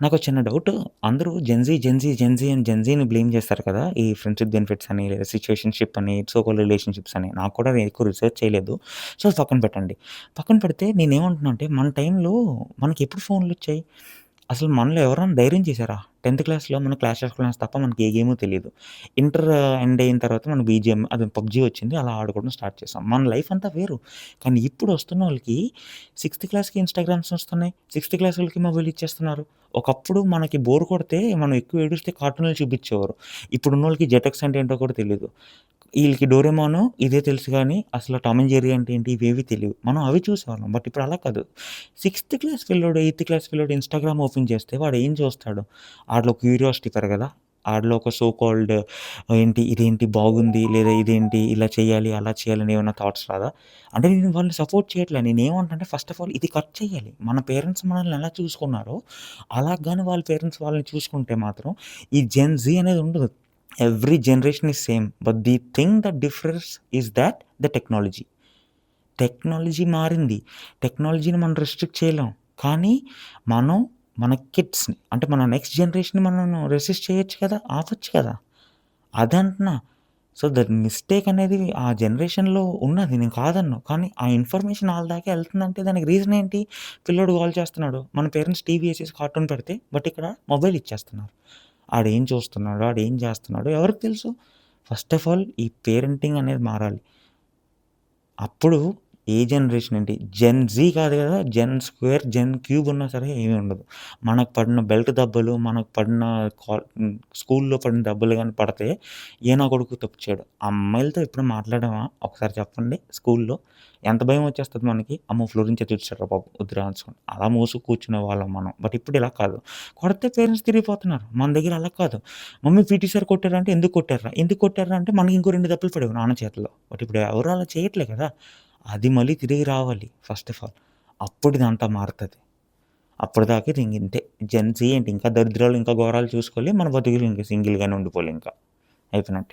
నాకో చిన్న డౌటు. అందరూ జెన్‌జీ అని బ్లేమ్ చేస్తారు కదా! ఈ ఫ్రెండ్‌షిప్ బెనిఫిట్స్ అని, లేదా సిట్యుయేషన్‌షిప్ అని, సో కాల్డ్ రిలేషన్‌షిప్స్ అని. నాకు కూడా నేను ఎక్కువ రిసర్చ్ చేయలేదు. సో, అది పక్కన పెట్టండి. పక్కన పెడితే నేనేమంటున్నా అంటే, మన టైంలో మనకెప్పుడు ఫోన్‌లొచ్చాయి? అసలు మనలో ఎవరైనా ధైర్యం చేశారా? 10థ్ క్లాస్‌లో మనకు క్లాష్ ఆఫ్ క్లాన్స్ తప్ప మనకి ఏ గేమో తెలీదు. ఇంటర్ ఎండ్ అయిన తర్వాత మనకు బీజీఎం అది పబ్‌జీ వచ్చింది. అలా ఆడుకోవడం స్టార్ట్ చేసాం. మన లైఫ్ అంతా వేరు. కానీ ఇప్పుడు వస్తున్నోళ్ళకి సిక్స్త్ క్లాస్‌కి ఇన్‌స్టాగ్రామ్స్ వస్తున్నాయి. సిక్స్త్ క్లాస్ ఓళ్ళకి మొబైల్ ఇచ్చేస్తున్నారు. ఒకప్పుడు మనకి బోర్ కొడితే మనం ఎక్కువ ఏడుస్తే కార్టూన్‌లు చూపిచ్చేవారు. ఇప్పుడున్నోళ్ళకి జెటెక్స్ అంటే ఏంటో కూడా తెలీదు. ఈళ్ళకి డోరేమోను ఇదే తెలుసు గానీ, అసలు టామ్ అండ్ జెర్రీ అంటే ఏంటి ఇవేవి తెలియవు. మనం అవి చూసేవాళ్ళం. బట్ ఇప్పుడు అలా కాదు. సిక్స్త్ క్లాస్ పిల్లోడు, ఎయిత్ క్లాస్ పిల్లోడు ఇన్‌స్టాగ్రామ్ ఓపెన్ చేస్తే వాడు ఏం చూస్తాడు? ఆడిలో క్యూరియాసిటీ పెరగదా? ఆడిలో ఒక సో కాల్డ్ ఏంటి ఇదేంటి బాగుంది, లేదా ఇదేంటి ఇలా చేయాలి, అలా చేయాలని ఏమన్నా థాట్స్ రాదా? అంటే నేను వాళ్ళని సపోర్ట్ చేయట్లే. నేనేమంటున్నా ఫస్ట్ ఆఫ్ ఆల్ ఇది కట్ చేయాలి. మన పేరెంట్స్ మనల్ని ఎలా చూసుకున్నారో, అలాగ గాని వాళ్ళ పేరెంట్స్ వాళ్ళని చూసుకుంటే మాత్రం ఈ జెన్ జీ అనేది ఉండదు. Every generation is same. But the thing that difference is that the technology. Technology మారింది. టెక్నాలజీని మనం రెస్ట్రిక్ట్ చేయలేం. కానీ మనం మన కిడ్స్‌ని అంటే మన నెక్స్ట్ జనరేషన్‌ని మనం రెసిస్ట్ చేయొచ్చు కదా! ఆపొచ్చు కదా! అదంటున్నా. సో, దట్ మిస్టేక్ అనేది ఆ జనరేషన్‌లో ఉన్నది. నేను కాదనను. కానీ ఆ ఇన్ఫర్మేషన్ ఆళ్ళ దాకా ఎళ్తుందంటే దానికి రీజన్ ఏంటి? పిల్లోడు గోల చేస్తున్నాడు. మన పేరెంట్స్ టీవీ ఏసేసి కార్టూన్ పెడితే బట్ ఇక్కడ మొబైల్ ఇచ్చేస్తున్నారు. ఆడేం చూస్తున్నాడో, ఆడేం చేస్తున్నాడో ఎవరికి తెలుసు? ఫస్ట్ ఆఫ్ ఆల్ ఈ పేరెంటింగ్ అనేది మారాలి. అప్పుడు ఏ జనరేషన్ ఏంటి? జెన్ జీ కాదు గదా! జెన్ స్క్వేర్, జెన్ క్యూబ్ ఉన్నా సరే ఏమీ ఉండదు. మనకు పడిన బెల్ట్ దెబ్బలు, మనకు పడిన స్కూల్‌లో పడిన దెబ్బలు గాని పడితే ఏ నా కొడుకు తప్పు చేయడు. అమ్మాయిలతో ఎప్పుడైనా మాట్లాడామా? ఒకసారి చెప్పండి స్కూల్‌లో. ఎంత భయం వచ్చేస్తది మనకి. అమ్మో! ఫ్లోరింగ్ చూసాడురా బాబు వద్దురా అనుకోని. అలా మూసుకు కూర్చునేవాళ్ళం మనం. బట్ ఇప్పుడు ఇలా కాదు. కొడితే పేరెంట్స్ తిరిగిపోతున్నారు. మన దగ్గర అలా కాదు. మమ్మీ పీటీ సార్ కొట్టారా అంటే ఎందుకు కొట్టారురా? ఎందుకు కొట్టారురా అంటే మనకి ఇంకో 2 దెబ్బలు పడేవి నాన్న చేతుల్లో. బట్ ఇప్పుడు ఎవరు అలా చేయట్లే కదా! అది మళ్ళీ తిరిగి రావాలి ఫస్ట్ ఆఫ్ ఆల్. అప్పుడు ఇదంతా మారుతది. అప్పటిదాకా ఇది ఇంతే. జెన్ జీ ఏంటి ఇంకా దరిద్రాలు, ఇంకా ఘోరాలు చూసుకోవాలి. మన బతుకులు ఇంక సింగిల్‌గానే ఉండిపోవాలి ఇంకా. అయిపోయినట్టే.